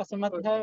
कसमत है।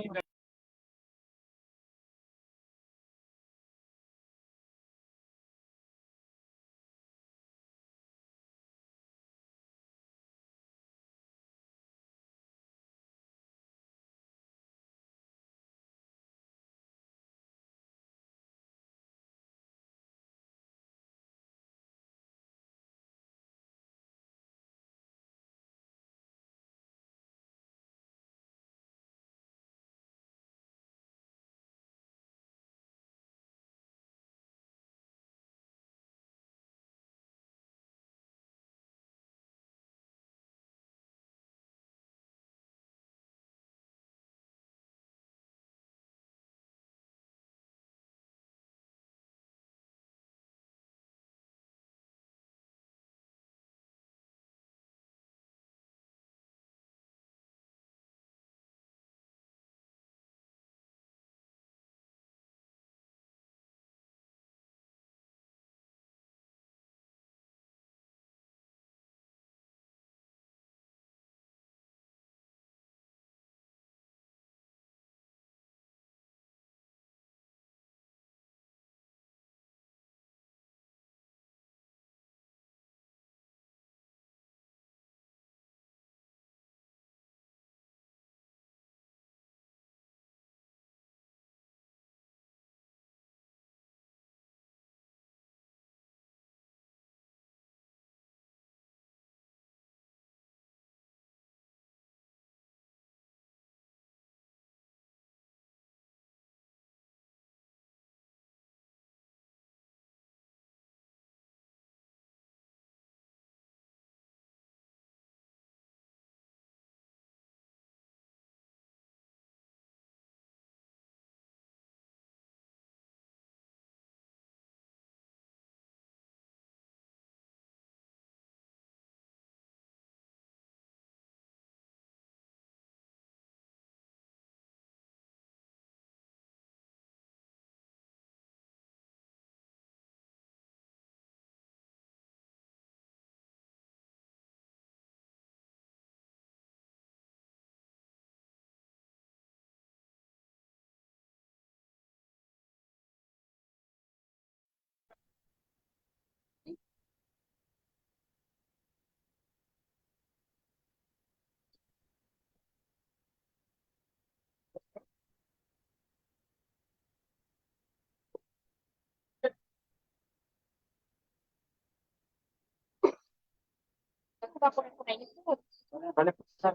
Balik besar.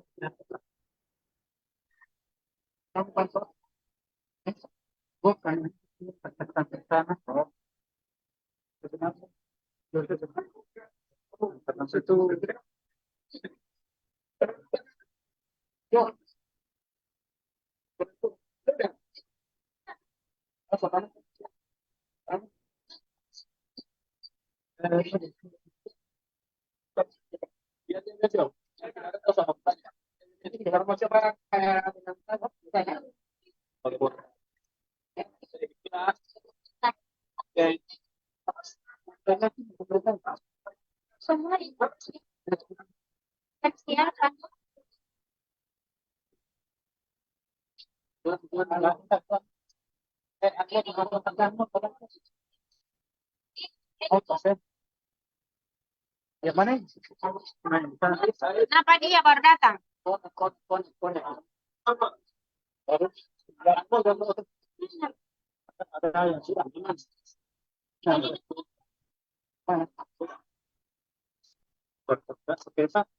Kamu kantor? Bukan. Tekan ke sana. Oh, kenapa? Karena situ. Yo, apa kan? Dia dia jauh. Ada sama tanya. Jadi kita mau coba kayak dengan apa? Tanya. Kalau ya, karena semua itu tekstil kan. Akhirnya di mana tengahmu pada oh pasien yang mana? Kenapa dia baru datang? Baru ada yang sudah oke Pak.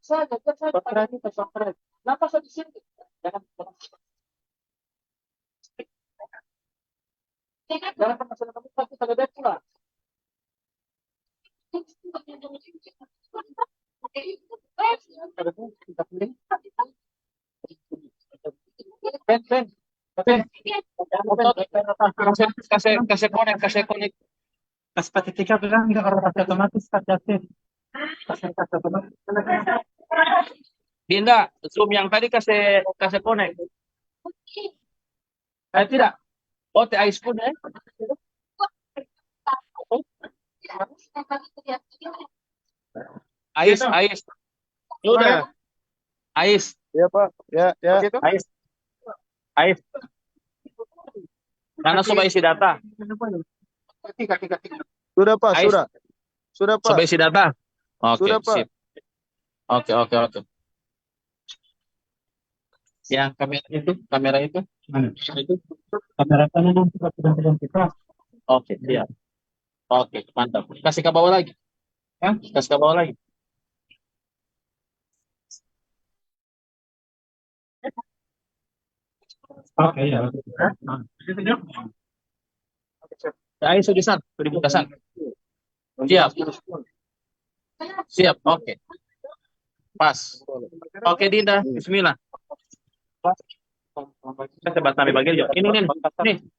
Saya kenapa saya di sini? Jangan Jangan pernah sudah kamu pasti pada dia pula. Ada tuh kita pilih. Ben. Ben. Kasih konek. Kasih patitika bilang nggak orang kasih otomatis kasih otomatis. Dinda, zoom yang tadi kasih kasih konek. Tidak. Oh, teh ice pun ya. Ais. Udah. Ais. Ya Pak, ya. Ais. Karena coba isi data. Tiga. Sudah Pak, Ais. sudah Pak. Coba isi data. Oke, Sudah, Pak. sip. Oke. Yang kamera itu, mana? Itu kamera kanan yang sedang kita. Oke, siap. Oke, mantap. Kasih ke bawah lagi. Ya, kasih ke bawah lagi. Oke, ya. Ayo sudah dibuka san. Siap, oke. Pas. Oke, Dinda, bismillah. Kasih bat tambah bagi ini.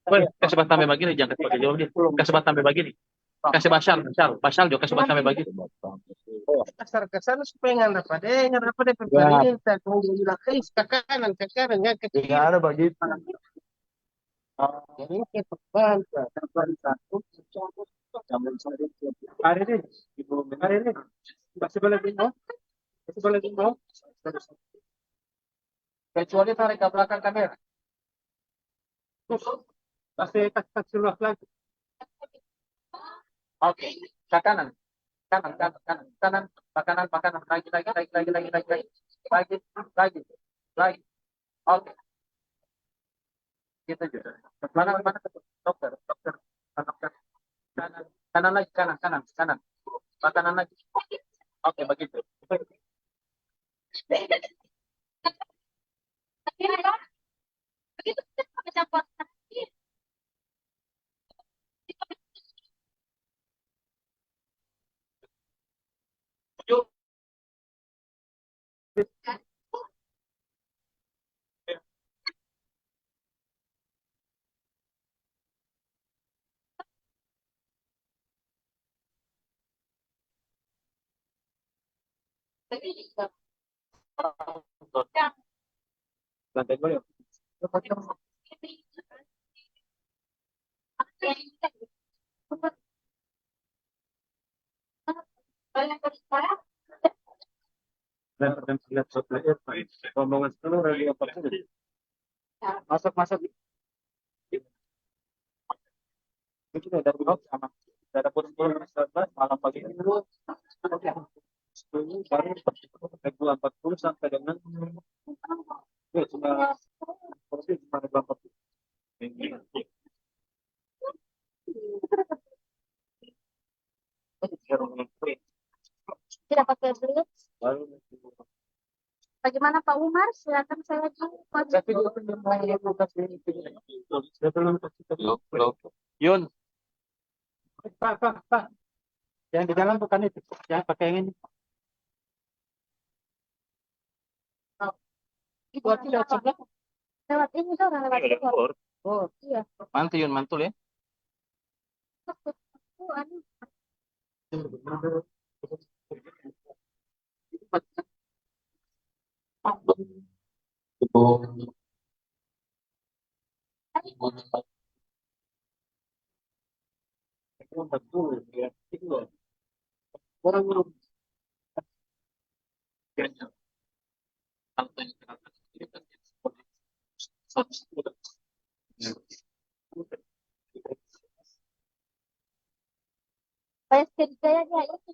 Woi, kasih bat tambah bagi jangan kasih pakai jawab dia. Kasih bat tambah bagi nih. Kasih basal juga kasih bat tambah bagi. Kasar-kasar supaya nggak dapat pemerintah kemudian bilang ke kanan nggak ke kiri. Tidak ada begitu. Jadi kita bantah. Hari ini masih boleh mau. Kecuali tarik ke belakang kamera. Kasih luas lagi. Oke, ke kanan. Kanan, makanan. Lagi. Oke. Gitu juga. Mana dokter. Kanan lagi, kanan. Makanan lagi. Oke, begitu. Lantai dulu. Masuk. Itu udah sama. Ada pun malam pagi ini dulu. 10 baru 40 sampai dengan cuma 40. Tidak pakai belit. Bagaimana Pak Umar? Silakan saya Yun. Pak. Yang di dalam bukan itu. Yang pakai yang ini. Berarti lewat sebelah. lewat ini tuh lewat luar. Oh, Iya. mantul ya. Orang Saya kerjanya itu.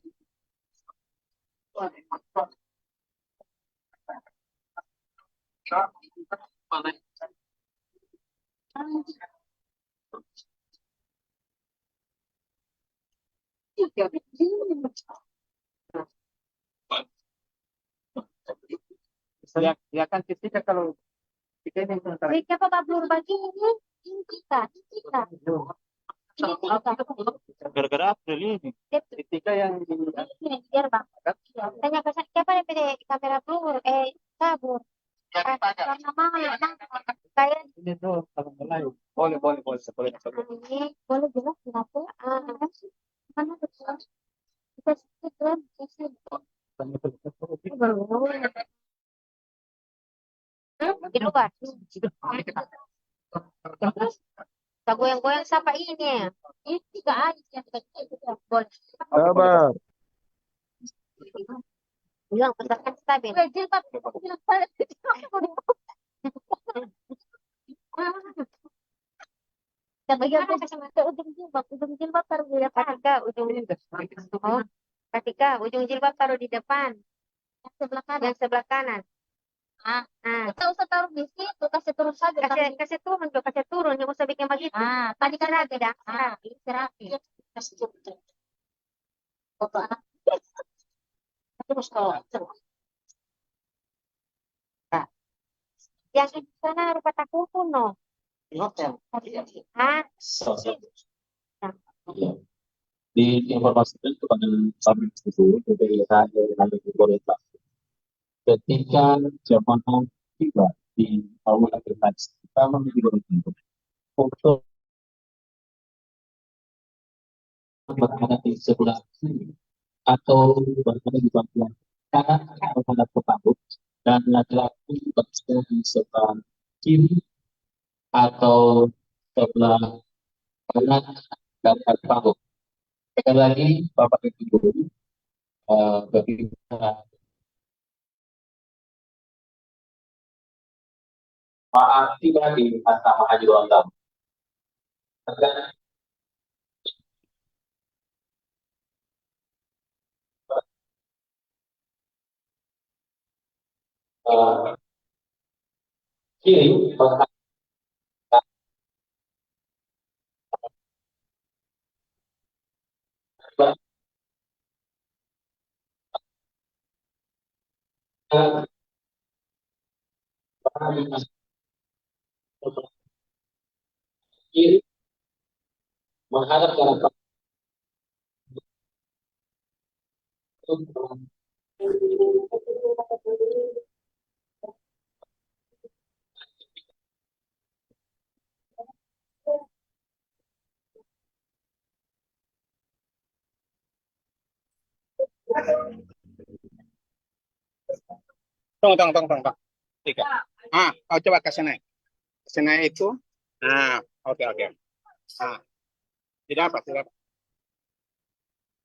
Ya kan ketika kalau kita ini Jika Pak Blur bagi ini kita. Gara-gara April ini. Ketika yang di Ini biar bang. Tanya ke saya, siapa yang pilih kamera blur? Kabur. Karena mahal, kayak ini tuh kalau mulai. Boleh, boleh, boleh, boleh. ini boleh jelas kenapa? Mana tuh? Kita sedikit kan, belum. Di luar. Tak goyang-goyang siapa ini? Ini tiga aja. Boleh. Sabar. Bilang pesankan stabil. Jilbab. Kita bagian ke ujung jilbab taruh di depan. Oh, ketika ujung jilbab taruh di depan. Yang sebelah kanan. Kita usah taruh di situ, kasih turun saja. Kasih turun, tuh, kasih turun. Yang usah bikin begitu. Tadi kan rapi dah. Rapi. Kasih turun. Foto anak. Terus kalau yang di sana rupa takuku no. Di hotel. Ah, Iya. Di informasikan kepada kami itu dari radio yang berkualitas. Ketika jamaah tiba di awal akhir haji, kita memiliki beberapa untuk berada di sebelah kiri atau berada di bagian kanan atau menghadap ke pabuk, dan laki-laki berada di sebelah kiri atau sebelah kanan dan menghadap ke pabuk. Sekali lagi, Bapak Ibu, bagi jemaah tiba di asrama haji ulang tahun. Kiri menghadap kiri menghadap ke arah kanan. Tunggu. Tiga. Coba kasih naik. Kasih naik itu. Oke. Tidak apa.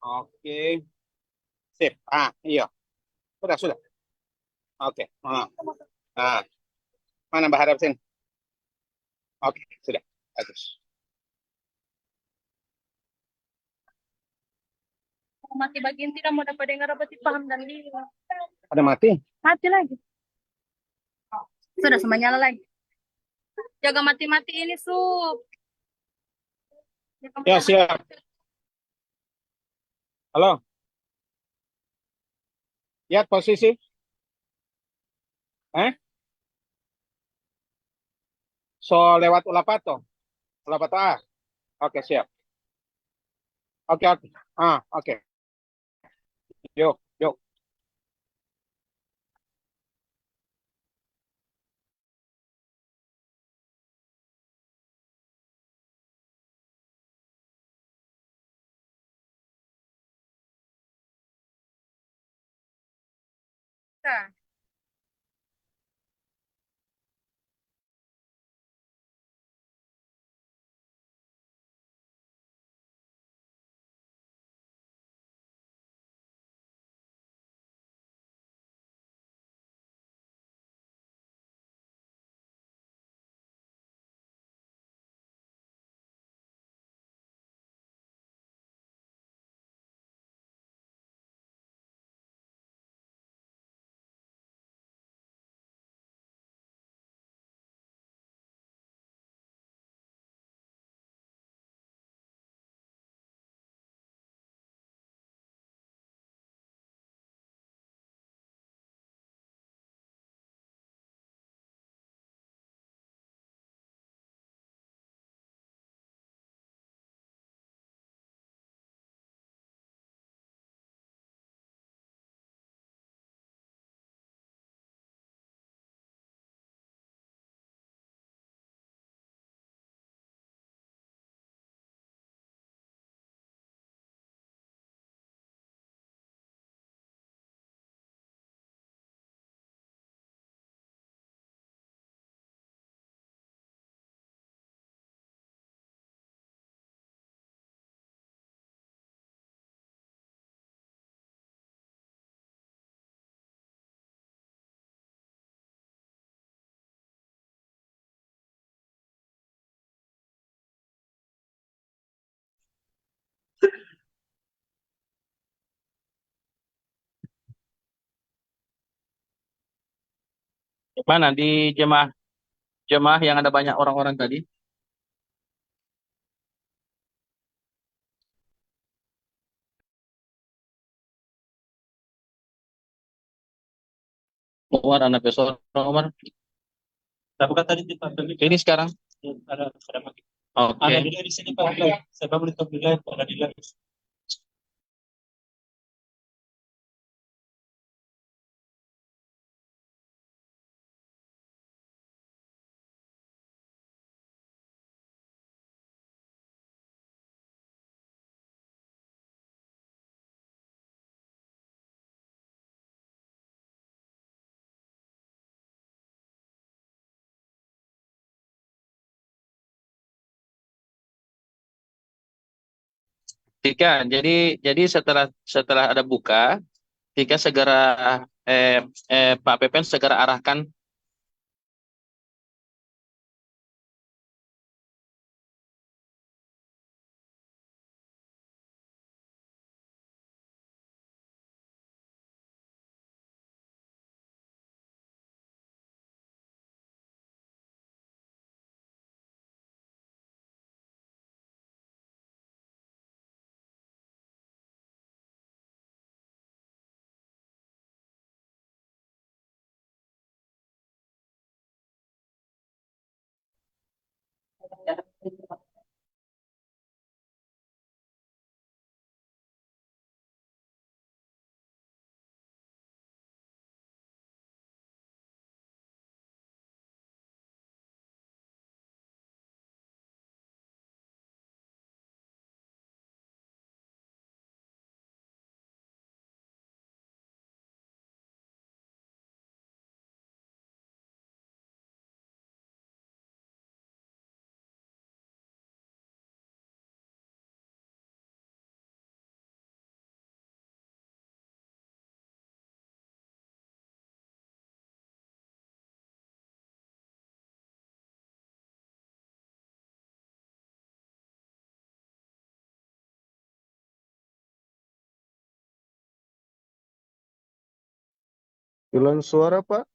Oke. Sip. Iya. Sudah. Oke. Mana Mbak Harap sini? Oke, sudah. Bagus. Mati bagian tidak mau dapat dengar apa paham dan dia Ada mati? mati lagi. Sudah sama nyala lagi. Jaga mati-mati ini sup. Ya, siap. Halo. Lihat posisi. So lewat Ulapato. Ulapato A. Oke, siap. Oke. Oke. Yuk. Nah. Mana di jemaah jemaah yang ada banyak orang-orang tadi? Umar anak besar Umar. Tapi kan tadi Pak Febri Ini sekarang. ada mati. Oke. Ada delay di sini Pak. Saya bangun di top delay, ada delay. Tika, jadi setelah setelah ada buka, Tika segera Pak Pepen segera arahkan. Hilang suara, Pak.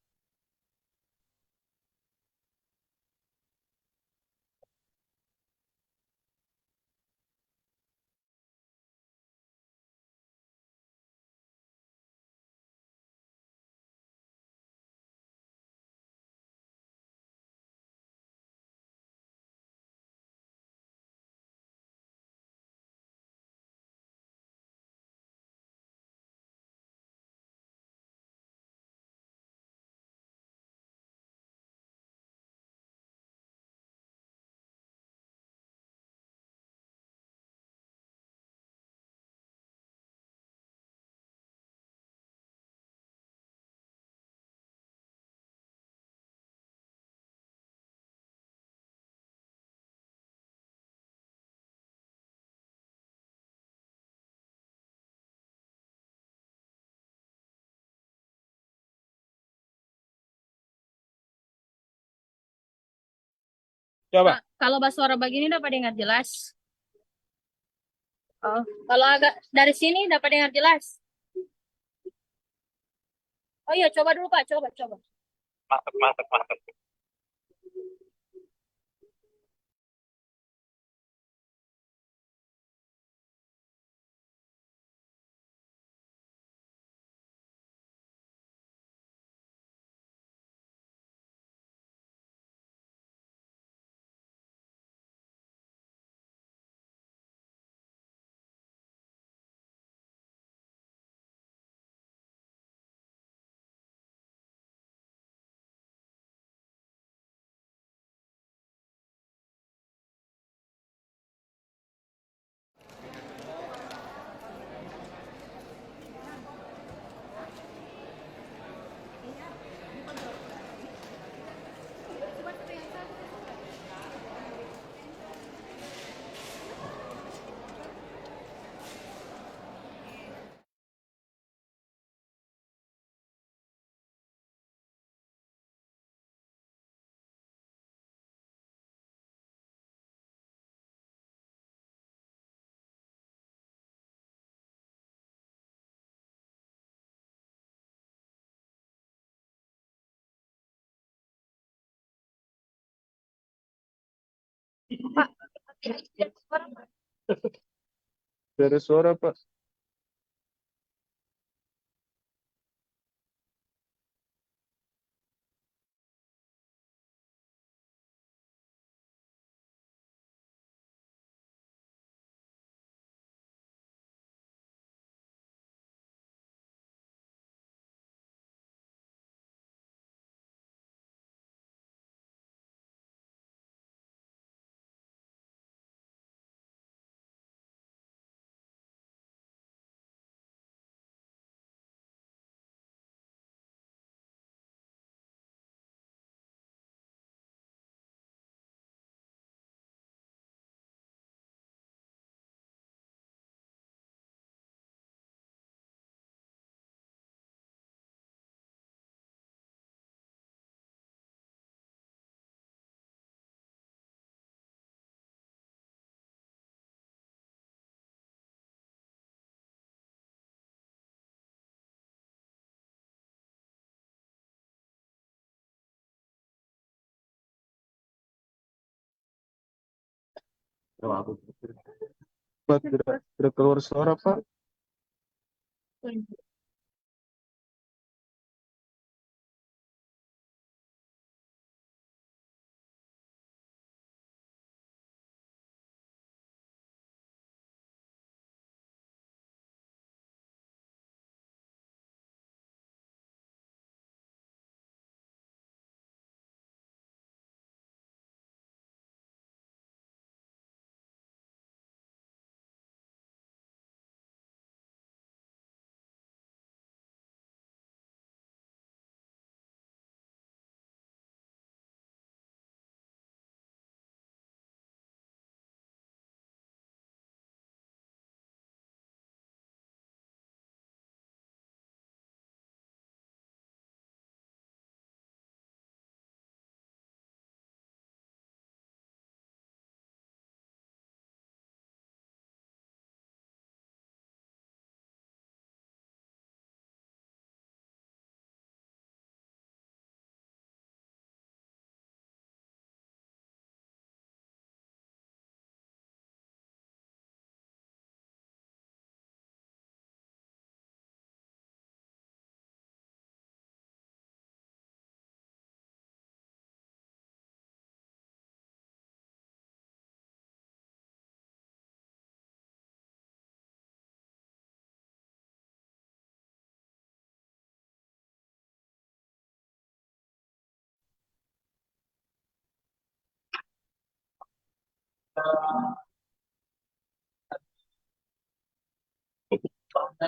Coba. Pak, kalau bahasa suara begini dapat dengar jelas. Oh, kalau agak dari sini dapat dengar jelas. Oh iya, coba dulu Pak, coba. Mantap, mantap, mantap. Tidak ada suara, Pak. Pak, tidak keluar suara, Pak.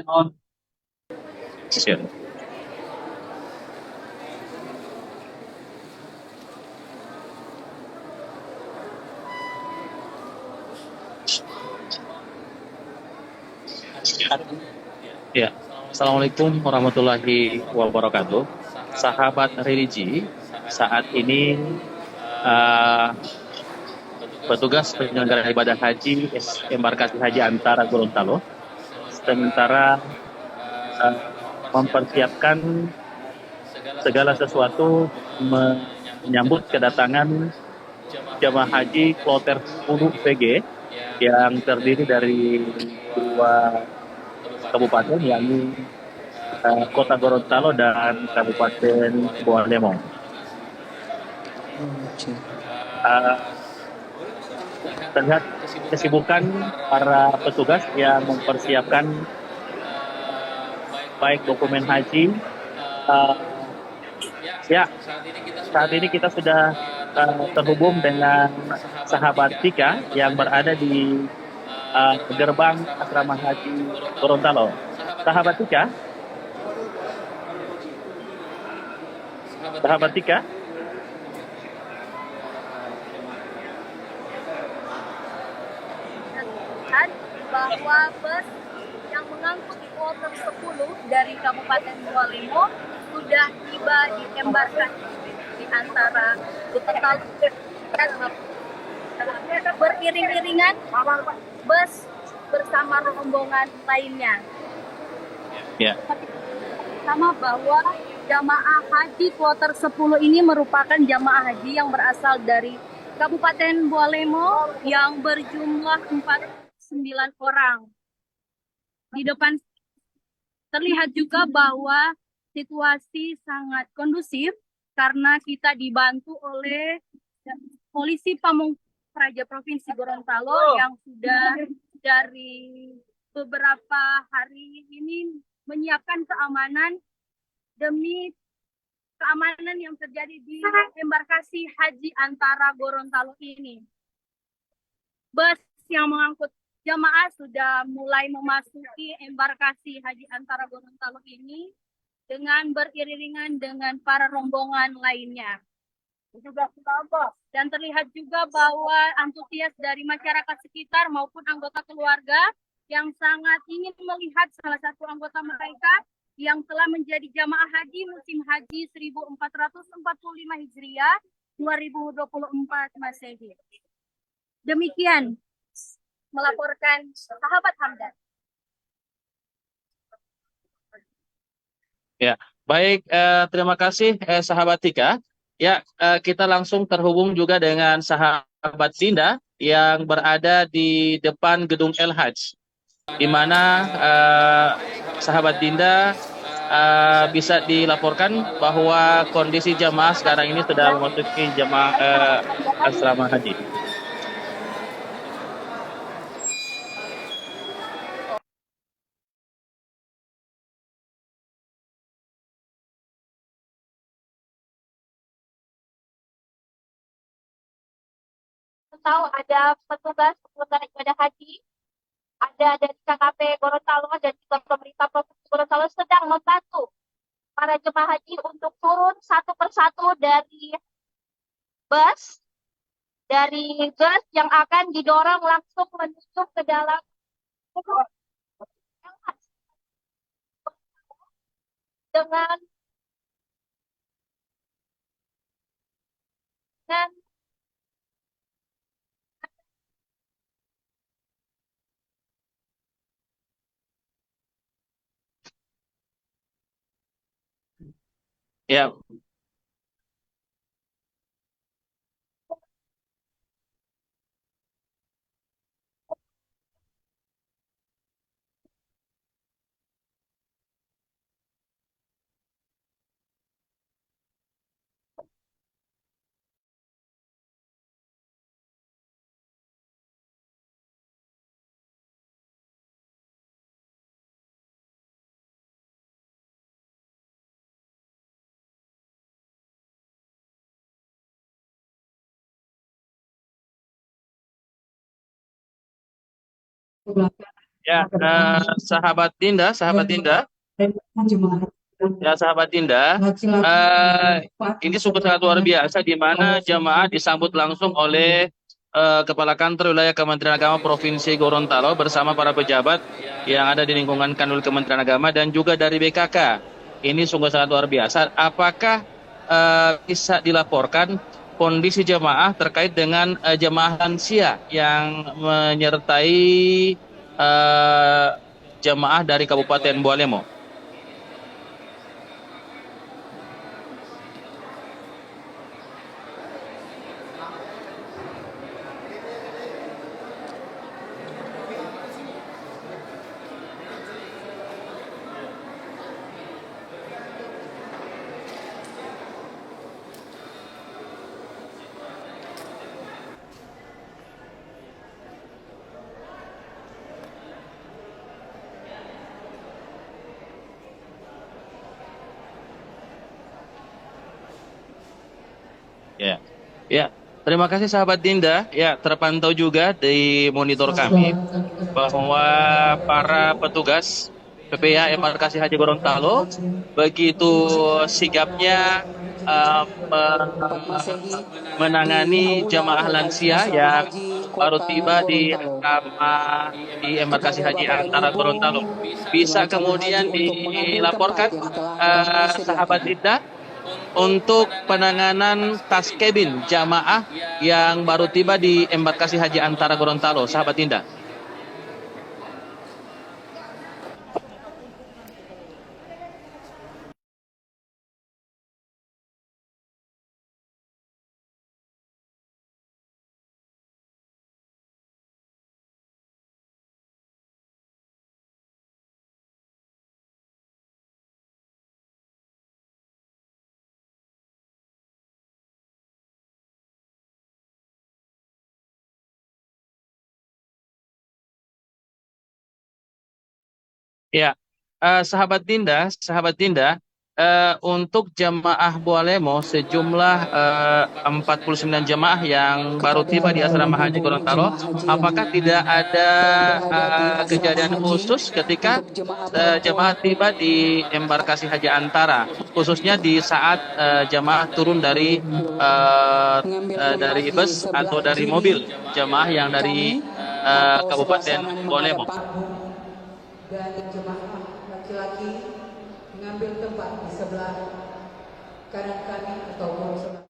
On. Siap. Ya, Assalamualaikum warahmatullahi wabarakatuh. Sahabat religi, saat ini petugas penyelenggara ibadah haji embarkasi haji antara Gorontalo sementara mempersiapkan segala sesuatu menyambut kedatangan jemaah haji kloter 10 PG yang terdiri dari 2 kabupaten, yakni Kota Gorontalo dan Kabupaten Bawang Lemong. Terlihat kesibukan para petugas yang mempersiapkan baik dokumen haji. Ya, saat ini kita sudah terhubung dengan sahabat Tika yang berada di gerbang asrama haji Gorontalo. Sahabat Tika, bahwa bus yang mengangkut kloter 10 dari Kabupaten Bawang Lemong sudah tiba di embarkasi di antara Gorontalo dan beriring-iringan bus bersama rombongan lainnya. Ya. Sama bahwa jamaah haji kloter 10 ini merupakan jamaah haji yang berasal dari Kabupaten Bualemo yang berjumlah 49 orang. Di depan terlihat juga bahwa situasi sangat kondusif karena kita dibantu oleh polisi Pamung Praja Provinsi Gorontalo yang sudah dari beberapa hari ini menyiapkan keamanan demi keamanan yang terjadi di embarkasi Haji Antara Gorontalo ini. Bus yang mengangkut jamaah sudah mulai memasuki embarkasi Haji Antara Gorontalo ini dengan beriringan dengan para rombongan lainnya. Dan terlihat juga bahwa antusias dari masyarakat sekitar maupun anggota keluarga yang sangat ingin melihat salah satu anggota mereka yang telah menjadi jamaah haji musim haji 1445 Hijriah 2024 Masehi. Demikian melaporkan sahabat Hamdan. Ya, baik. Terima kasih sahabat Tika. Ya, kita langsung terhubung juga dengan sahabat Dinda yang berada di depan gedung El Hajj, di mana sahabat Dinda bisa dilaporkan bahwa kondisi jamaah sekarang ini sudah memasuki jamaah asrama haji. Tahu ada petugas penyelenggara ibadah haji, ada dari KKP Gorontalo dan juga pemerintah Provinsi Gorontalo sedang membantu para jemaah haji untuk turun satu persatu dari bus yang akan didorong langsung menuju ke dalam dengan Ya, ya, sahabat Dinda, ya sahabat Dinda, ini sungguh sangat luar biasa di mana jamaah disambut langsung oleh Kepala Kantor Wilayah Kementerian Agama Provinsi Gorontalo bersama para pejabat yang ada di lingkungan Kanwil Kementerian Agama dan juga dari BKK. Ini sungguh sangat luar biasa. Apakah bisa dilaporkan kondisi jamaah terkait dengan jamaah lansia yang menyertai jamaah dari Kabupaten Bualemo? Ya, ya. Terima kasih sahabat Dinda. Ya, terpantau juga di monitor kami bahwa para petugas PPH Embarkasi Haji Gorontalo begitu sigapnya menangani jamaah lansia yang baru tiba di asrama di Embarkasi Haji Antara Gorontalo. Bisa kemudian dilaporkan sahabat Dinda untuk penanganan tas cabin jamaah yang baru tiba di Embarkasi Haji Antara Gorontalo, sahabat Dinda. Ya, sahabat Dinda, untuk jemaah Bualemo sejumlah 49 jemaah yang baru tiba di asrama haji Gorontalo, apakah tidak ada kejadian khusus ketika jemaah tiba di embarkasi haji antara, khususnya di saat jemaah turun dari bus atau dari mobil jemaah yang dari Kabupaten Bualemo? Dan jemaah laki-laki mengambil tempat di sebelah kanan kami ataupun sebelah.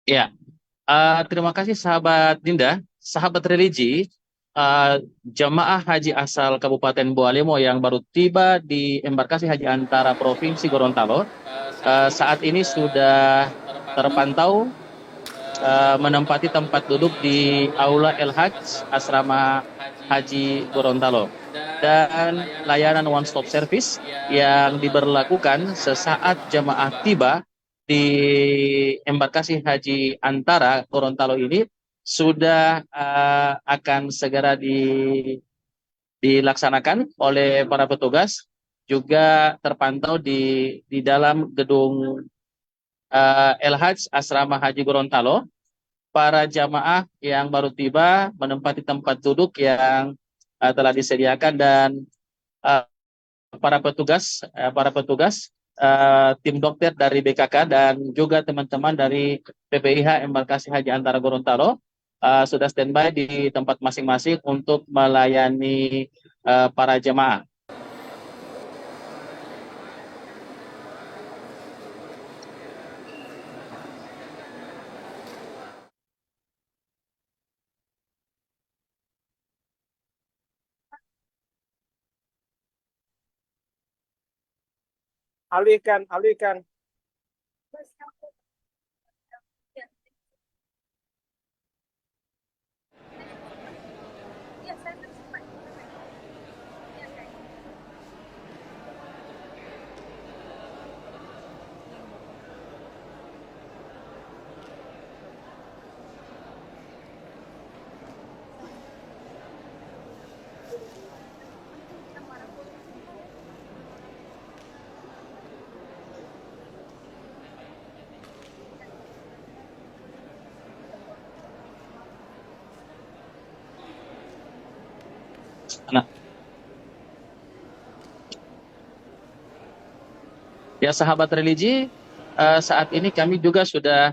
Ya, terima kasih sahabat Dinda, sahabat religi, jemaah haji asal Kabupaten Bualemo yang baru tiba di embarkasi haji antara Provinsi Gorontalo, saat ini sudah terpantau menempati tempat duduk di Aula El Hajj Asrama Haji Gorontalo. Dan layanan one stop service yang diberlakukan sesaat jemaah tiba di embarkasi haji antara Gorontalo ini sudah akan segera dilaksanakan oleh para petugas, juga terpantau di dalam gedung El Hajj Asrama Haji Gorontalo. Para jamaah yang baru tiba menempati tempat duduk yang telah disediakan, dan uh, para petugas tim dokter dari BKK dan juga teman-teman dari PPIH Embarkasi Haji Antara Gorontalo sudah standby di tempat masing-masing untuk melayani para jemaah. Alihkan. Iya, saya tersimpan. Iya, saya. Nah, ya sahabat religi, saat ini kami juga sudah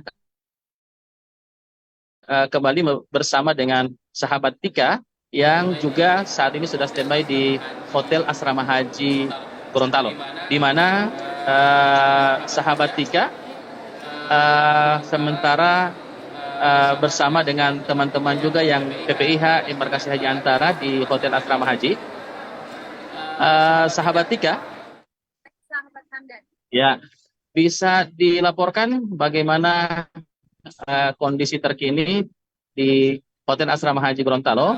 kembali bersama dengan sahabat Tika yang juga saat ini sudah standby di Hotel Asrama Haji Gorontalo, di mana sahabat Tika sementara bersama dengan teman-teman juga yang PPIH Embarkasi Haji Antara di Hotel Asrama Haji. Sahabat Tika, Sahabat Hamdan. ya, bisa dilaporkan bagaimana kondisi terkini di Hotel Asrama Haji Gorontalo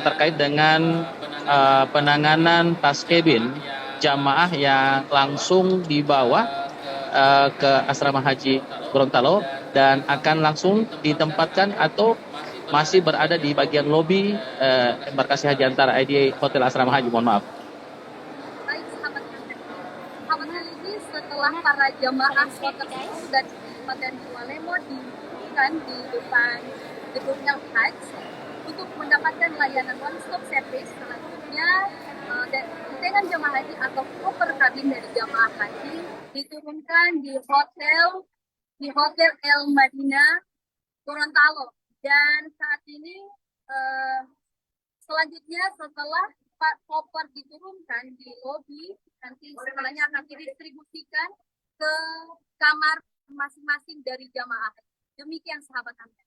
terkait dengan penanganan tas cabin jamaah yang langsung dibawa ke Asrama Haji Gorontalo dan akan langsung ditempatkan atau masih berada di bagian lobi embarkasi haji antara di Hotel Asrama Haji. Mohon maaf. Baik, sahabat Hamdan. Sahabat religi, setelah para jamaah kloter 10 dari Kabupaten Bualemo diberikan di depan gedung El Hajj untuk mendapatkan layanan one stop service, selanjutnya dengan jamaah haji atau koper kabin dari jamaah haji diturunkan di Hotel El Madinah Gorontalo. Dan saat ini selanjutnya setelah koper diturunkan di lobi, nanti setelahnya akan didistribusikan ke kamar masing-masing dari jamaah. Demikian sahabat Anda.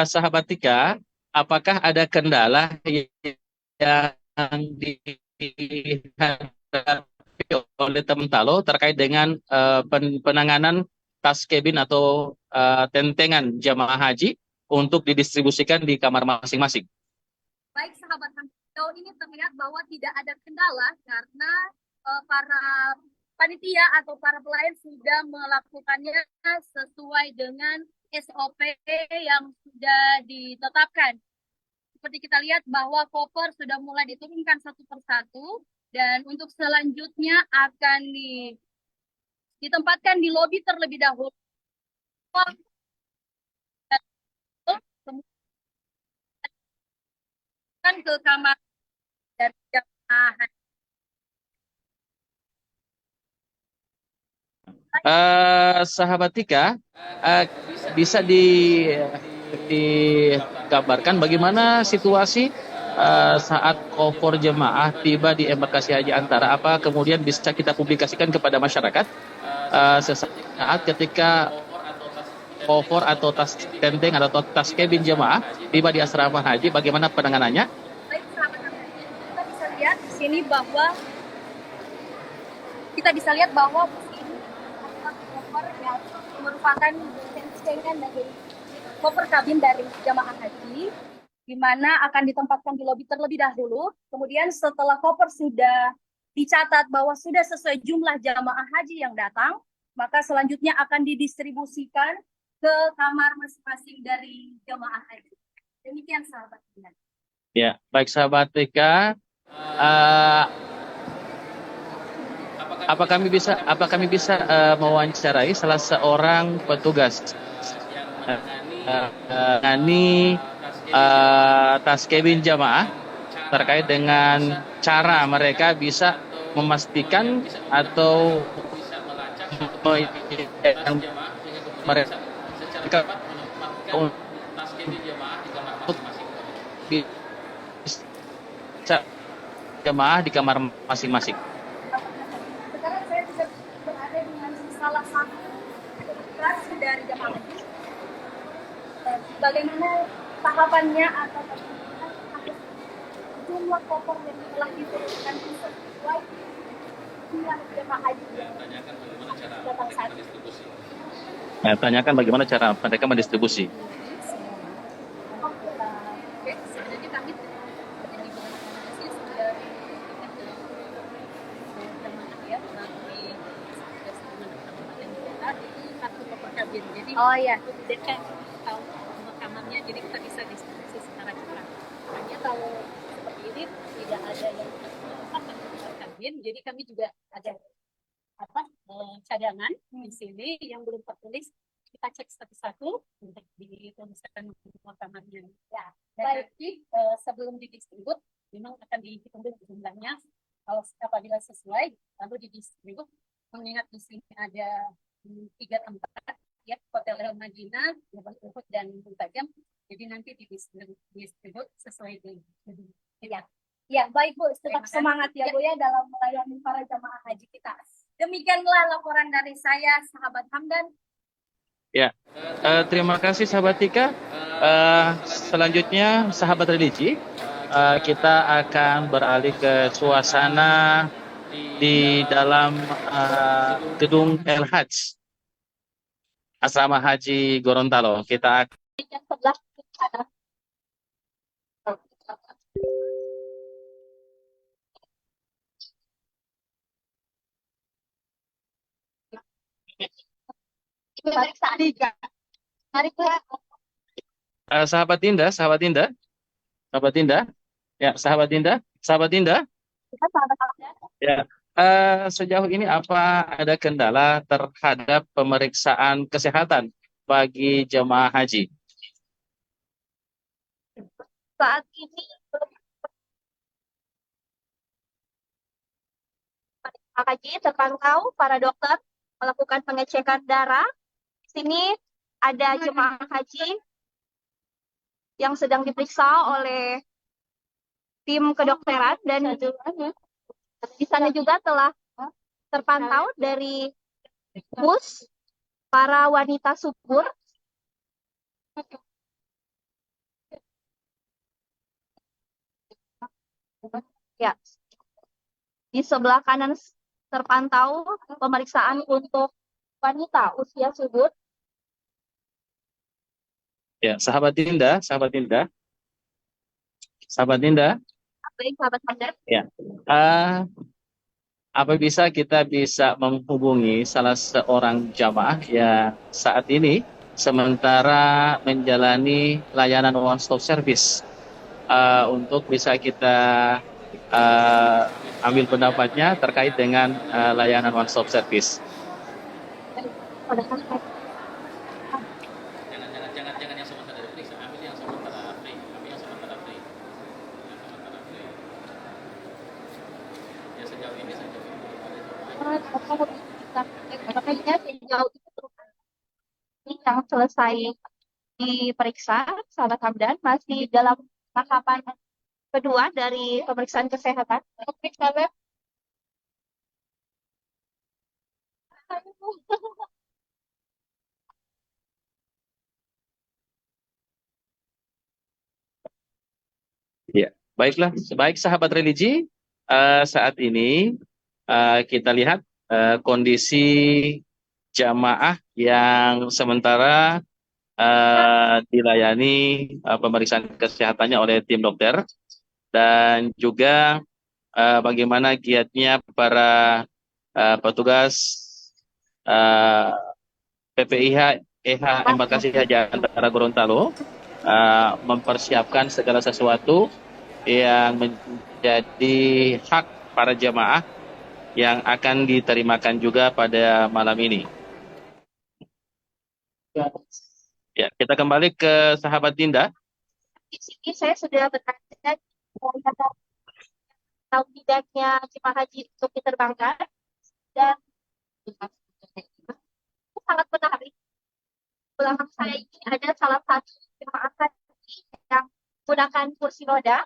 Sahabat Tika, apakah ada kendala yang dihadapi oleh Tementalo terkait dengan penanganan tas cabin atau tentengan jamaah haji untuk didistribusikan di kamar masing-masing. Baik sahabat Hamdan, sejauh ini terlihat bahwa tidak ada kendala karena para panitia atau para pelayan sudah melakukannya sesuai dengan SOP yang sudah ditetapkan. Seperti kita lihat bahwa koper sudah mulai diturunkan satu persatu dan untuk selanjutnya akan ditempatkan di lobi terlebih dahulu. Kemudian ke kamar dari jemaah. Sahabat Tika, bisa digambarkan bagaimana situasi saat kofor jemaah tiba di embarkasi haji Antara? Apa kemudian bisa kita publikasikan kepada masyarakat sesaat ketika kofor atau tas tenteng atau tas kabin jemaah tiba di asrama haji, bagaimana penanganannya? Baik sahabat Hamdan, kita bisa lihat di sini bahwa ini koper yang merupakan tentengan dari koper kabin dari jamaah haji, di mana akan ditempatkan di lobi terlebih dahulu. Kemudian setelah koper sudah dicatat bahwa sudah sesuai jumlah jamaah haji yang datang, maka selanjutnya akan didistribusikan ke kamar masing-masing dari jamaah haji. Demikian sahabat Hamdan. Ya, baik sahabat Tika. Apa kami bisa mewawancarai salah seorang petugas menangani tas kabin jamaah terkait dengan cara mereka bisa memastikan atau mereka untuk bisa jamaah di kamar masing-masing. Sekarang saya bisa berada dengan salah satu petugas dari jamaah haji. Bagaimana tahapannya atau bagaimana jumlah koper yang telah diturunkan sesuai jumlah jamaah haji yang datang saat ini. Tanyakan bagaimana cara mereka mendistribusi. Oke, sebenarnya kami jadi beranalisisi sudah diberikan ke jemaah ya melalui satgas kabupaten kota itu kartu koper kabin. Jadi jadi kan tahu nomor kamarnya, jadi kita bisa distribusi secara cepat. Hanya kalau seperti ini tidak ada yang kartu koper kabin, jadi kami juga ada cadangan di sini yang belum tertulis, kita cek satu-satu untuk dituliskan nomor kamarnya. Ya, baik. Sebelum didistribut memang akan dihitung dulu jumlahnya. Kalau apabila sesuai lalu didistribut. Mengingat di sini ada 3 tempat ya, Hotel El Madinah, Jabal Uhud dan Muntajam. Jadi nanti didistribut sesuai dengan ya, baik Bu, tetap semangat ya Bu ya dalam melayani para jamaah haji kita. Demikianlah laporan dari saya, sahabat Hamdan. Ya, terima kasih sahabat Tika. Selanjutnya sahabat religi, kita akan beralih ke suasana di dalam gedung El Hajj Asrama Haji Gorontalo. Kita akan sebelah sahabat Dinda, ya sahabat Dinda. Ya, sejauh ini apa ada kendala terhadap pemeriksaan kesehatan bagi jemaah haji? saat ini jemaah haji terpantau para dokter melakukan pengecekan darah. Di sini ada jemaah haji yang sedang diperiksa oleh tim kedokteran dan di sana juga telah terpantau dari bus para wanita subur. Ya, di sebelah kanan terpantau pemeriksaan untuk wanita usia subur. Ya, sahabat Dinda, sahabat Dinda, sahabat Dinda. Baik, sahabat Hamdan. Ya. Apa bisa kita bisa menghubungi salah seorang jamaah yang saat ini sementara menjalani layanan one stop service untuk bisa kita ambil pendapatnya terkait dengan layanan one stop service. Jangan yang sementara diperiksa, ambil yang sementara free, Ya sejauh ini saja. Makanya sejauh itu yang selesai diperiksa, sahabat Hamdan, masih dalam tahapan kedua dari pemeriksaan kesehatan. Ya, baiklah, baik sahabat religi, saat ini kita lihat kondisi jamaah yang sementara dilayani pemeriksaan kesehatannya oleh tim dokter dan juga bagaimana giatnya para petugas PPIH Embarkasi Haji Antara Gorontalo mempersiapkan segala sesuatu yang menjadi hak para jamaah yang akan diterimakan juga pada malam ini. Ya, kita kembali ke sahabat Dinda. Di sini saya sudah bertanya tahu tidaknya jemaah haji untuk diterbangkan dan sangat menarik. Belakang saya ini ada salah satu jemaah haji yang menggunakan kursi roda.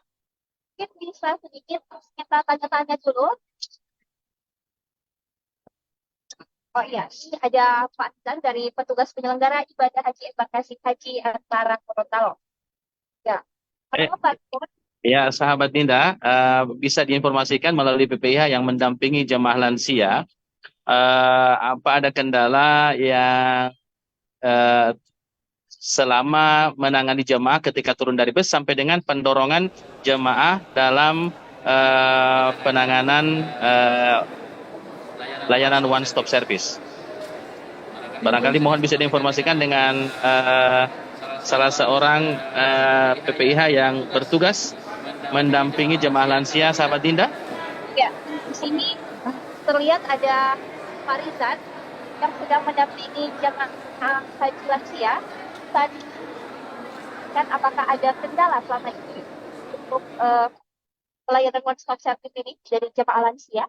Mungkin bisa sedikit kita tanya-tanya dulu. Oh iya, ini ada Pak Azan dari petugas penyelenggara ibadah haji embarkasi Haji Antara Gorontalo. Ya, Pak Azan. Ya, sahabat Dinda, bisa diinformasikan melalui PPIH yang mendampingi jemaah lansia, apa ada kendala yang selama menangani jemaah ketika turun dari bus sampai dengan pendorongan jemaah dalam penanganan layanan one stop service. Barangkali mohon bisa diinformasikan dengan salah seorang PPIH yang bertugas mendampingi jemaah lansia, sahabat Dinda. Ya, di sini terlihat ada Pak Rizan yang sedang mendampingi jemaah haji lansia. Tadi kan apakah ada kendala selama ini untuk pelayanan one stop service ini dari jemaah lansia?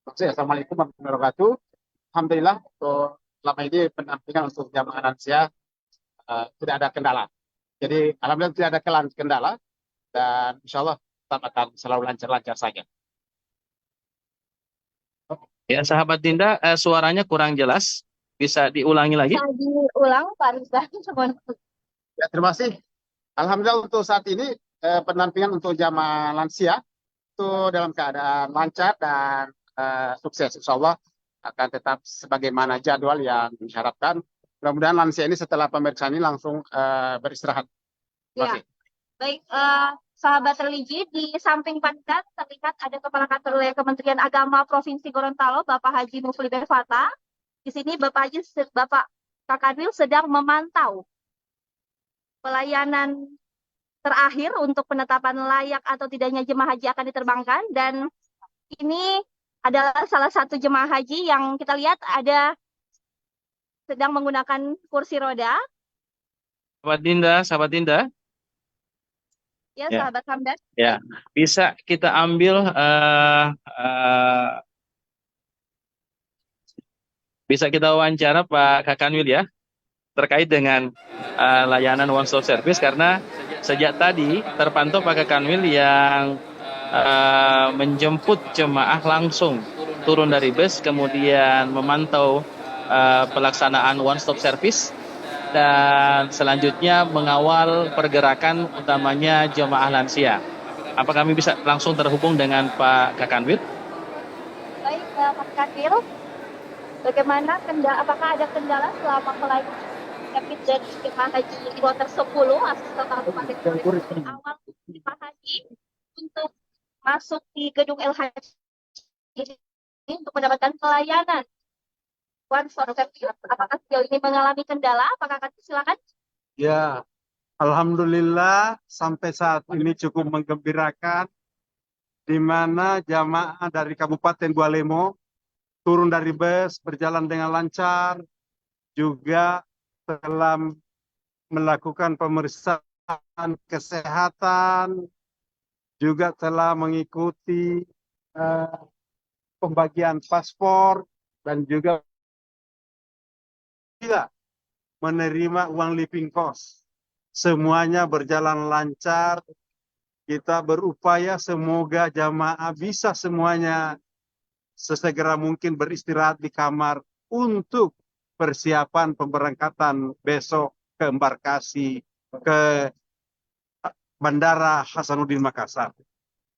Assalamualaikum warahmatullahi wabarakatuh. Alhamdulillah untuk selama ini pendampingan untuk jamaah lansia tidak ada kendala. Jadi alhamdulillah tidak ada kendala dan insya Allah tetap akan selalu lancar-lancar saja. Ya, sahabat Dinda, suaranya kurang jelas. Bisa diulangi lagi? Bisa diulang, Pak Rizan. Ya, terima kasih. Alhamdulillah untuk saat ini pendampingan untuk jamaah lansia itu dalam keadaan lancar dan sukses. Insya Allah akan tetap sebagaimana jadwal yang diharapkan. Mudah-mudahan lansia ini setelah pemeriksaan ini langsung beristirahat. Terima kasih. Baik, sahabat religi, di samping Pandan terlihat ada Kepala Kantor Wilayah Kementerian Agama Provinsi Gorontalo, Bapak Haji Mufli Befata. Di sini Bapak Kakanwil sedang memantau pelayanan terakhir untuk penetapan layak atau tidaknya jemaah haji akan diterbangkan, dan ini adalah salah satu jemaah haji yang kita lihat ada sedang menggunakan kursi roda. Sahabat Dinda. Ya, sahabat Hamdan. Ya, bisa kita ambil bisa kita wawancara Pak Kakanwil ya terkait dengan layanan one stop service, karena sejak tadi terpantau Pak Kakanwil yang menjemput jemaah langsung turun dari bus, kemudian memantau pelaksanaan one stop service dan selanjutnya mengawal pergerakan utamanya jemaah lansia. Apa kami bisa langsung terhubung dengan Pak Kakanwil? Baik, Pak Kakanwil. Bagaimana apakah ada kendala selama pelayanan servis dari jemaah haji kloter 10 asal Kabupaten Kuningan awal jemaah haji untuk masuk di gedung LHJ ini untuk mendapatkan pelayanan one stop service. Apakah sejauh ini mengalami kendala? Apakah akan silakan? Ya, alhamdulillah sampai saat ini cukup menggembirakan, di mana jamaah dari Kabupaten Bualemo turun dari bus berjalan dengan lancar, juga telah melakukan pemeriksaan kesehatan, juga telah mengikuti pembagian paspor dan juga menerima uang living cost. Semuanya berjalan lancar. Kita berupaya semoga jamaah bisa semuanya sesegera mungkin beristirahat di kamar untuk persiapan pemberangkatan besok ke embarkasi ke Bandara Hasanuddin Makassar.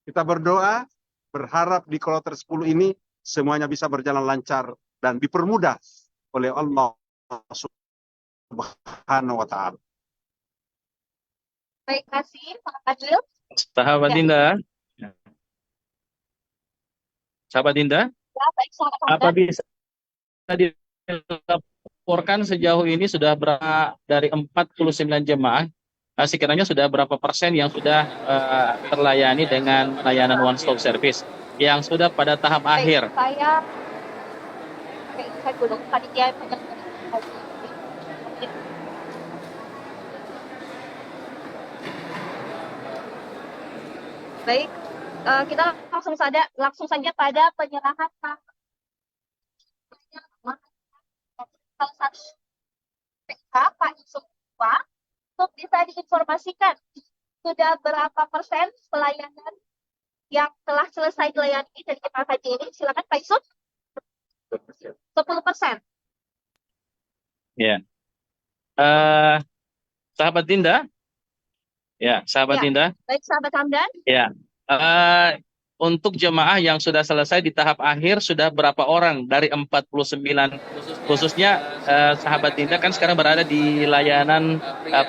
Kita berdoa, berharap di kloter 10 ini semuanya bisa berjalan lancar dan dipermudah oleh Allah Subhanahu wa Ta'ala. Baik, terima kasih Pak Fadil. Sahabat Ya. Dinda. Sahabat Dinda, Ya, baik, sahabat apa Hamdan. bisa dilaporkan sejauh ini sudah berapa dari 49 jemaah? Sekiranya sudah berapa persen yang sudah terlayani dengan layanan one stop service yang sudah pada tahap Baik, akhir? saya dulu panitia penyelenggara haji. Baik, kita langsung saja pada penyerahan salah satu PK Pak Yusuf untuk bisa diinformasikan sudah berapa persen pelayanan yang telah selesai dilayani dari jemaah haji ini. Silakan Pak Yusuf. 10%. Ya. Sahabat Dinda. Ya, sahabat Ya. Dinda. Baik, sahabat Hamdan. Ya. Untuk jemaah yang sudah selesai di tahap akhir sudah berapa orang dari 49 khususnya sahabat Dinda kan sekarang berada di layanan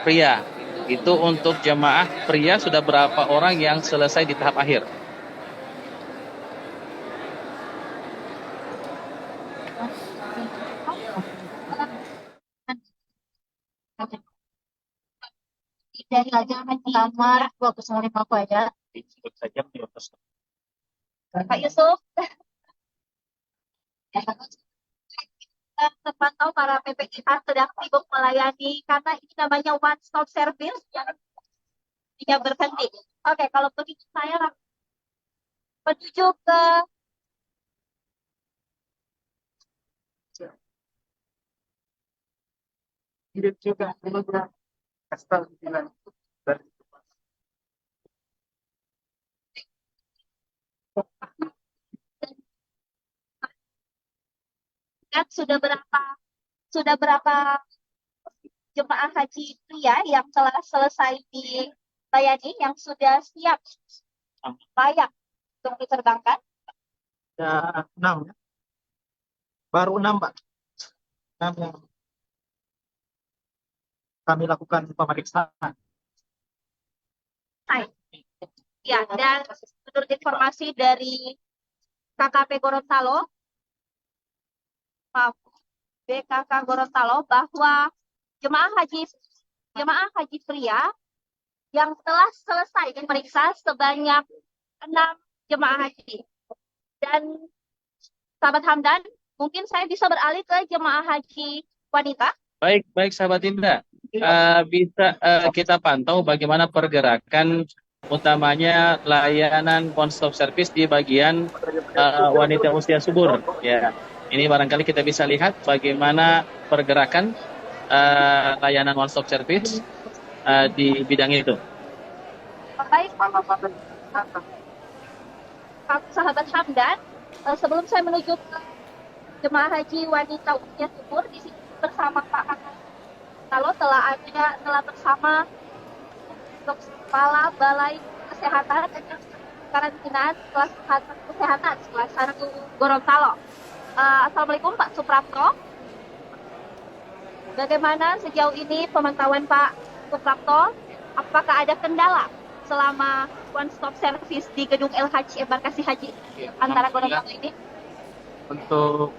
pria. Itu untuk jemaah pria sudah berapa orang yang selesai di tahap akhir? Dari layanan kamar 25 aja. Disebut saja prioritas. Pak Yusuf. Terpantau para PPIH sedang sibuk melayani karena ini namanya one stop service yang tidak berhenti. Oke, kalau begitu saya menuju ke Ini juga kastal bilang dari dan sudah berapa jemaah haji pria yang telah selesai dilayani yang sudah siap layak untuk diterbangkan? Ya, 6 ya. Baru 6, Pak. 6 yang kami lakukan pemeriksaan. Ya, dan menurut informasi dari KKP Gorontalo, BKK Gorontalo, bahwa jemaah haji pria yang telah selesai diperiksa sebanyak 6 jemaah haji. Dan sahabat Hamdan, mungkin saya bisa beralih ke jemaah haji wanita. Baik sahabat Dinda. Bisa kita pantau bagaimana pergerakan utamanya layanan one stop service di bagian wanita usia subur. Ya, ini barangkali kita bisa lihat bagaimana pergerakan layanan one stop service di bidang itu. Baik, sahabat Hamdan, sebelum saya menuju ke jemaah haji wanita usia subur, di sini bersama Pak Kalau telah bersama Kepala Balai Kesehatan dan Karantinaan Kelas Kesehatan kelas 1 Gorontalo. Assalamualaikum Pak Suprapto. Bagaimana sejauh ini pemantauan Pak Suprapto? Apakah ada kendala selama one stop service di gedung LH Embarkasi Haji antara Gorontalo ini? Untuk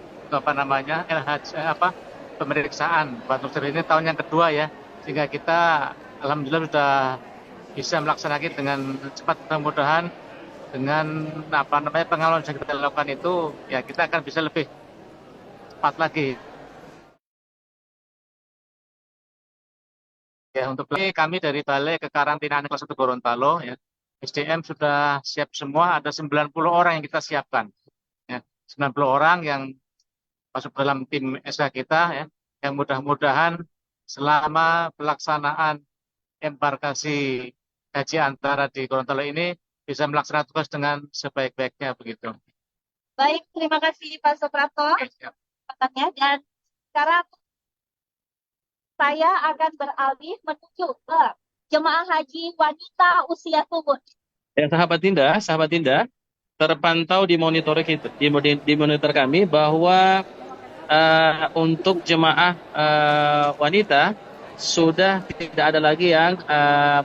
pemeriksaan one stop service ini tahun yang kedua ya, sehingga kita alhamdulillah sudah bisa melaksanakan dengan cepat. Mudah-mudahan dengan pengawalan yang kita lakukan itu ya kita akan bisa lebih cepat lagi. Ya, untuk kami dari Balai Kekarantinaan Kelas 1 Gorontalo, ya, SDM sudah siap semua, ada 90 orang yang kita siapkan. Ya, 90 orang yang masuk dalam tim SK kita, ya, yang mudah-mudahan selama pelaksanaan embarkasi haji antara di Gorontalo ini bisa melaksanakan tugas dengan sebaik-baiknya begitu. Baik, terima kasih Pak Suprapto. Dan sekarang saya akan beralih menuju ke jemaah haji wanita usia subur. Ya, sahabat Dinda, terpantau di monitor kita, di monitor kami bahwa untuk jemaah wanita sudah tidak ada lagi yang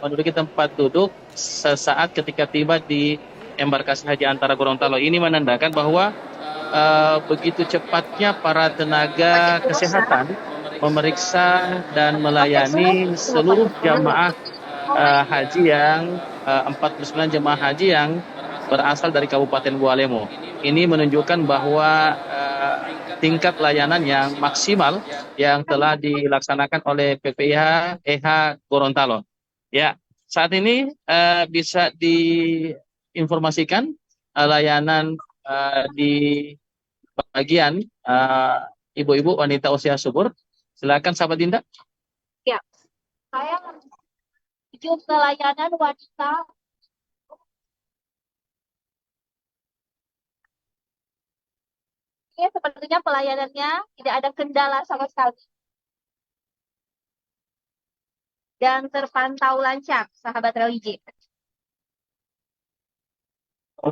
menduduki tempat duduk sesaat ketika tiba di embarkasi haji antara Gorontalo. Ini menandakan bahwa begitu cepatnya para tenaga kesehatan memeriksa dan melayani seluruh jamaah haji yang 49 jemaah haji yang berasal dari Kabupaten Bualemo. Ini menunjukkan bahwa tingkat layanan yang maksimal yang telah dilaksanakan oleh PPIH EH Gorontalo. Ya, saat ini bisa diinformasikan layanan di bagian ibu-ibu wanita usia subur. Silakan sahabat Dinda. Ya, saya menuju ke layanan wanita. Ini sepertinya pelayanannya tidak ada kendala sama sekali. Dan terpantau lancar, sahabat religi.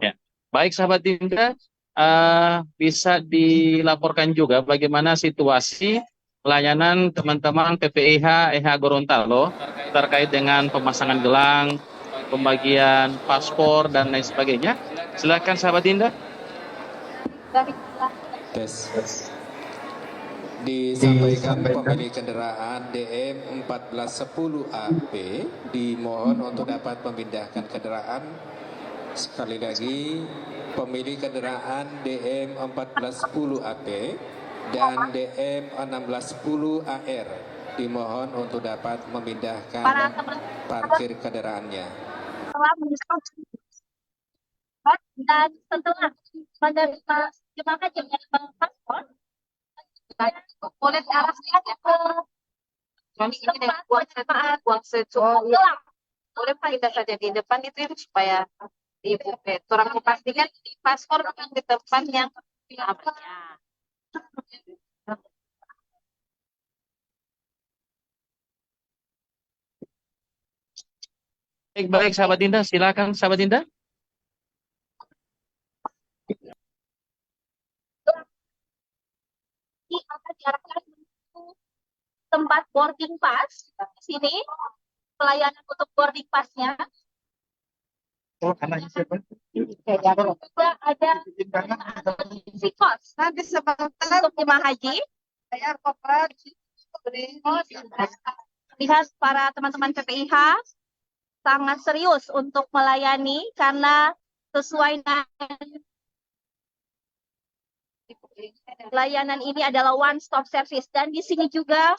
Ya. Baik sahabat Dinda, bisa dilaporkan juga bagaimana situasi pelayanan teman-teman PPIH EH Gorontalo terkait dengan pemasangan gelang, pembagian paspor, dan lain sebagainya. Silakan sahabat Dinda. Disampaikan pemilik kendaraan DM 1410 AP dimohon untuk dapat memindahkan kendaraan. Sekali lagi, pemilik kendaraan DM 1410 AP dan DM 1610 AR dimohon untuk dapat memindahkan parkir kendaraannya. Dan setelah menerima jemaah haji menerima paspor, boleh diarahkan ke boleh pindah saja di depan itu supaya ibu orang memastikan di paspor di depan yang namanya. Baik sahabat Dinda, silakan sahabat Dinda. Akan diarahkan menuju tempat boarding pass. Di sini pelayanan untuk boarding passnya. Oh, anaknya siapa? Juga ada psikos nanti sebentar untuk jemaah haji. Lihat para teman-teman PPIH sangat serius untuk melayani karena sesuai layanan ini adalah one stop service. Dan di sini juga,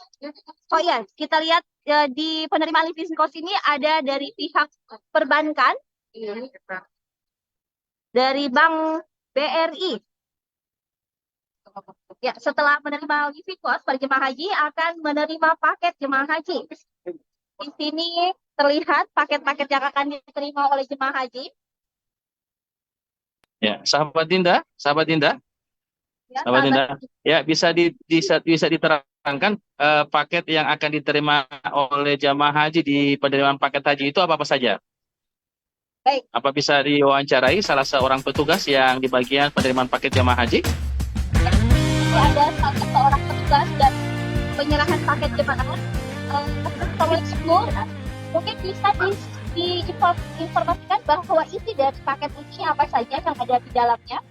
oh ya, kita lihat di penerimaan living cost ini ada dari pihak perbankan, dari Bank BRI. Ya, setelah menerima living cost, para jemaah haji akan menerima paket jemaah haji. Di sini terlihat paket-paket yang akan diterima oleh jemaah haji. Ya, sahabat Dinda. Sahabat Dinda, ya bisa diterangkan paket yang akan diterima oleh jamaah haji di penerimaan paket haji itu apa saja? Baik. Apa bisa diwawancarai salah seorang petugas yang di bagian penerimaan paket jamaah haji? Ada satu seorang petugas dan penyerahan paket jemaah. Assalamualaikum. Mungkin bisa diinformasikan bahwa isi dari paket ini apa saja yang ada di dalamnya?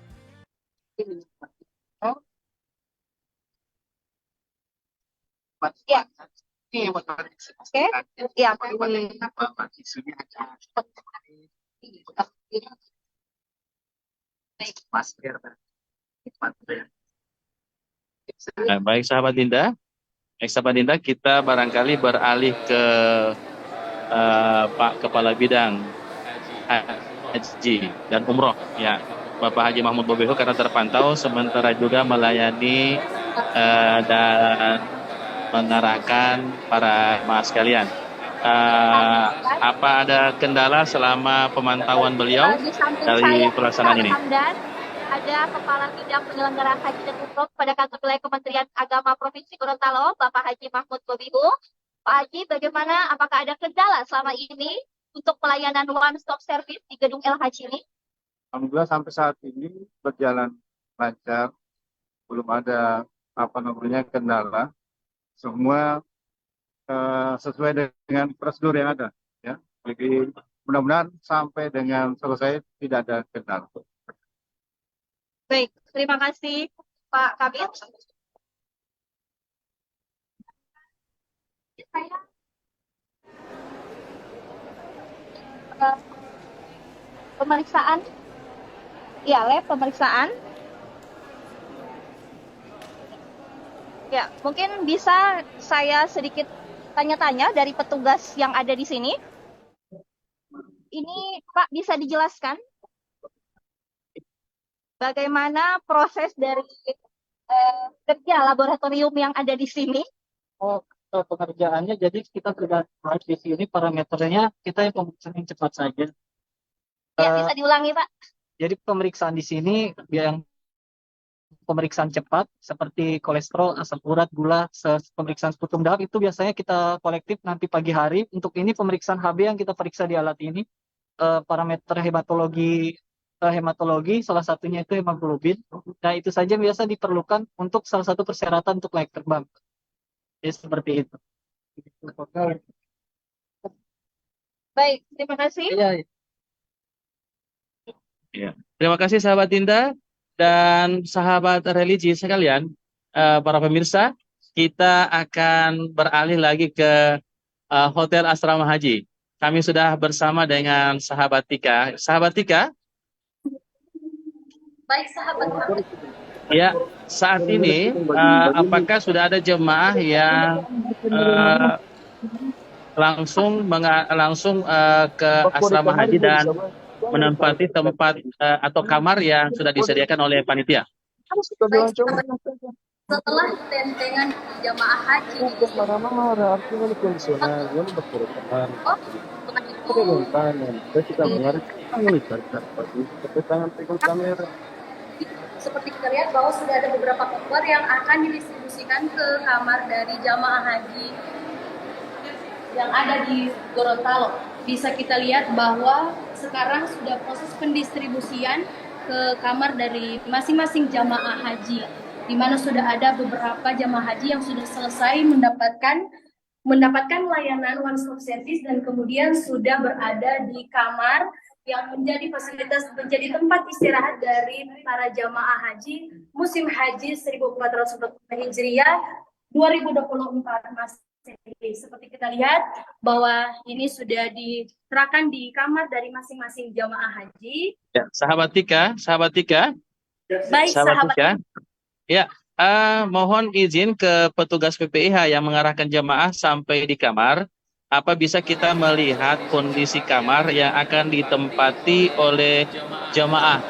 Ya. Oke. Ya. Baik sahabat Dinda. Sahabat Dinda, kita barangkali beralih ke Pak Kepala Bidang Haji dan Umroh, ya, Bapak Haji Mahmud Bobeho, karena terpantau sementara juga melayani dan mengarahkan para jemaah sekalian. Apa ada kendala selama pemantauan beliau dari pelaksanaan ini? Ada Kepala Bidang Penyelenggaraan Haji dan Umroh pada kantor wilayah Kementerian Agama Provinsi Gorontalo, Bapak Haji Mahmud Bobeho. Pak Haji, bagaimana? Apakah ada kendala selama ini untuk pelayanan one stop service di gedung LHC ini? Alhamdulillah sampai saat ini berjalan lancar, belum ada kendala. Semua sesuai dengan prosedur yang ada, ya. Jadi mudah-mudahan sampai dengan selesai tidak ada kendala. Baik, terima kasih Pak Kabir. Pemeriksaan, ya, lab pemeriksaan. Ya, mungkin bisa saya sedikit tanya-tanya dari petugas yang ada di sini. Ini Pak bisa dijelaskan bagaimana proses dari kerja laboratorium yang ada di sini? Oh, pengerjaannya jadi kita sudah di sini parameternya kita yang pemeriksaan yang cepat saja. Ya, bisa diulangi Pak. Jadi pemeriksaan di sini yang pemeriksaan cepat seperti kolesterol, asam urat, gula, pemeriksaan sputum darah itu biasanya kita kolektif nanti pagi hari. Untuk ini pemeriksaan HB yang kita periksa di alat ini parameter hematologi salah satunya itu hemoglobin. Nah, itu saja biasa diperlukan untuk salah satu persyaratan untuk layak terbang. Ya, seperti itu. Baik, terima kasih. Ya. Terima kasih sahabat Dinda dan sahabat religi sekalian, para pemirsa, kita akan beralih lagi ke Hotel Asrama Haji. Kami sudah bersama dengan sahabat Tika. Sahabat Tika? Baik sahabat. Ya, saat ini apakah sudah ada jemaah yang langsung ke Asrama Haji dan menempati tempat atau kamar yang sudah disediakan oleh panitia? Setelah tentengan jamaah haji seperti kita lihat bahwa sudah ada beberapa koper yang akan didistribusikan ke kamar dari jamaah haji yang ada di Gorontalo. Bisa kita lihat bahwa sekarang sudah proses pendistribusian ke kamar dari masing-masing jamaah haji, di mana sudah ada beberapa jamaah haji yang sudah selesai mendapatkan layanan one stop service dan kemudian sudah berada di kamar yang menjadi fasilitas, menjadi tempat istirahat dari para jamaah haji musim haji 1440 Hijriah 2024 Seperti kita lihat bahwa ini sudah diterapkan di kamar dari masing-masing jamaah haji. Ya, sahabat Tika. Baik, sahabat Tika. Ya, mohon izin ke petugas PPIH yang mengarahkan jamaah sampai di kamar. Apa bisa kita melihat kondisi kamar yang akan ditempati oleh jamaah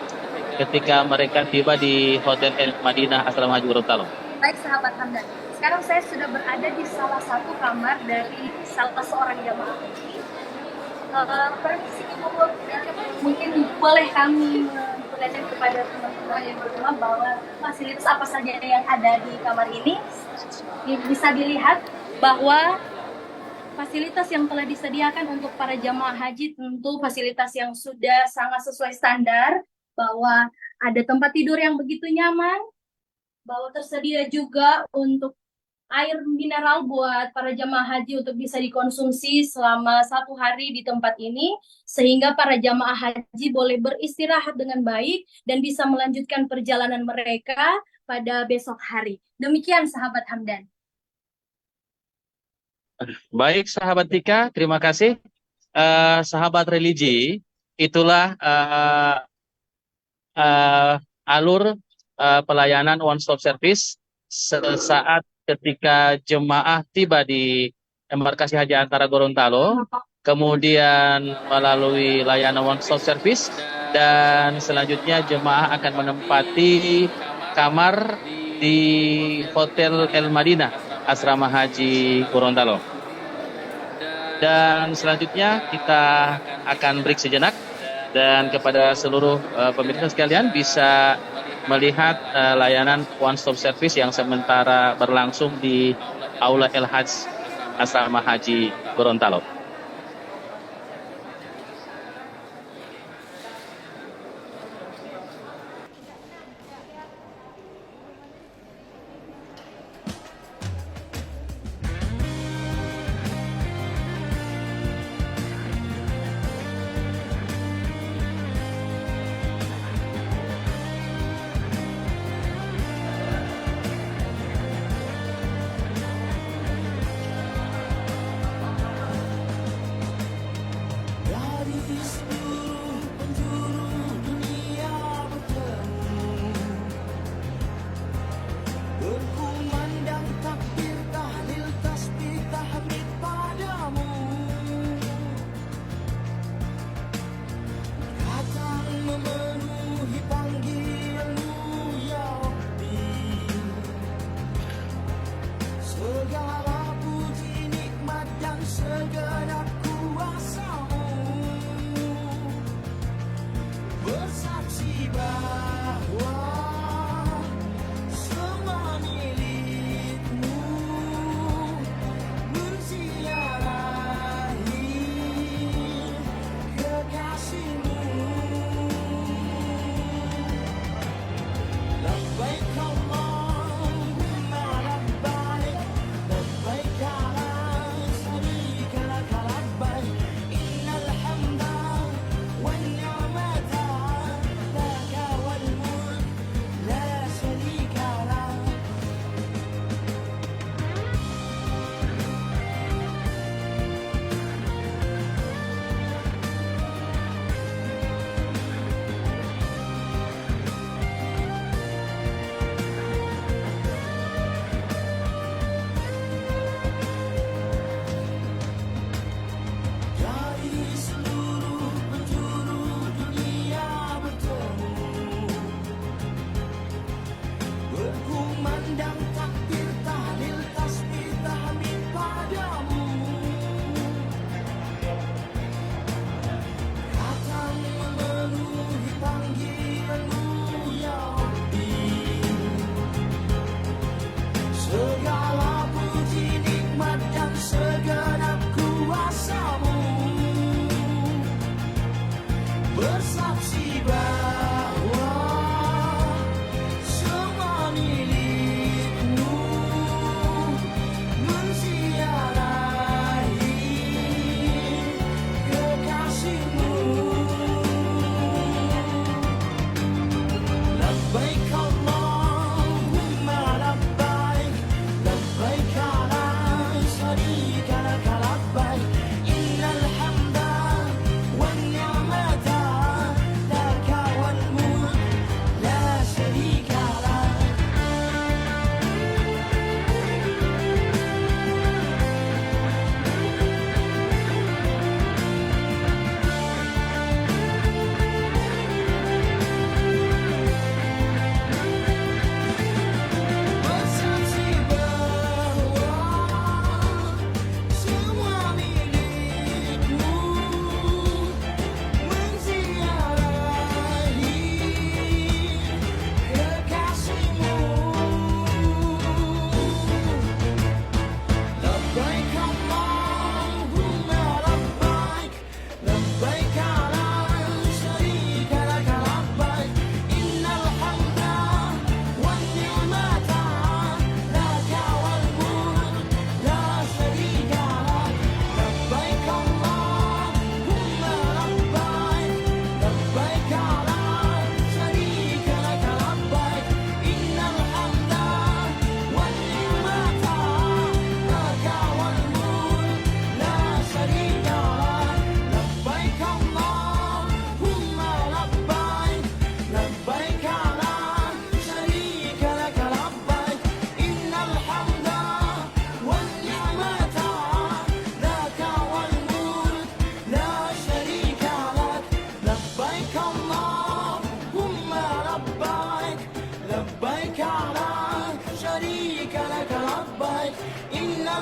ketika mereka tiba di Hotel El Madinah Asrama Haji Gorontalo? Baik, sahabat Hamdan. Sekarang saya sudah berada di salah satu kamar dari salah seorang jamaah haji. Permisi Ibu, mungkin boleh kami memperlihatkan kepada teman-teman yang berumah bahwa fasilitas apa saja yang ada di kamar ini. Bisa dilihat bahwa fasilitas yang telah disediakan untuk para jamaah haji tentu fasilitas yang sudah sangat sesuai standar, bahwa ada tempat tidur yang begitu nyaman, bahwa tersedia juga untuk air mineral buat para jamaah haji untuk bisa dikonsumsi selama 1 hari di tempat ini, sehingga para jamaah haji boleh beristirahat dengan baik dan bisa melanjutkan perjalanan mereka pada besok hari. Demikian sahabat Hamdan. Baik sahabat Tika, terima kasih. Sahabat religi, itulah alur pelayanan one stop service sesaat ketika jemaah tiba di embarkasi haji antara Gorontalo, kemudian melalui layanan one stop service, dan selanjutnya jemaah akan menempati kamar di Hotel El Madinah Asrama Haji Gorontalo. Dan selanjutnya kita akan break sejenak, dan kepada seluruh pemirsa sekalian bisa melihat layanan one stop service yang sementara berlangsung di Aula El Hajj Asrama Haji Gorontalo.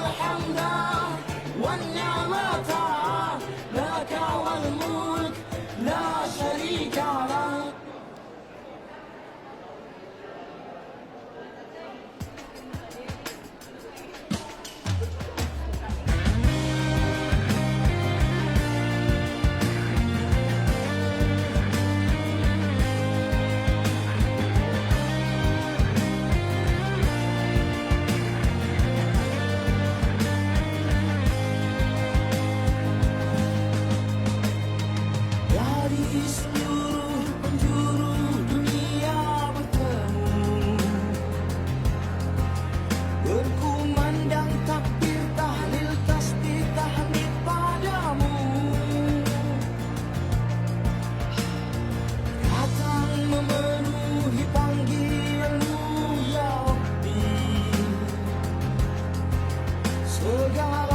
الحمد والنعمة لك والملك لا شريك لك. Dari seluruh penjuru dunia bertemu, berkumandang takbir, tahlil, tasbih, tahmid padamu. Datang memenuhi panggilanmu ya Rabbi, segala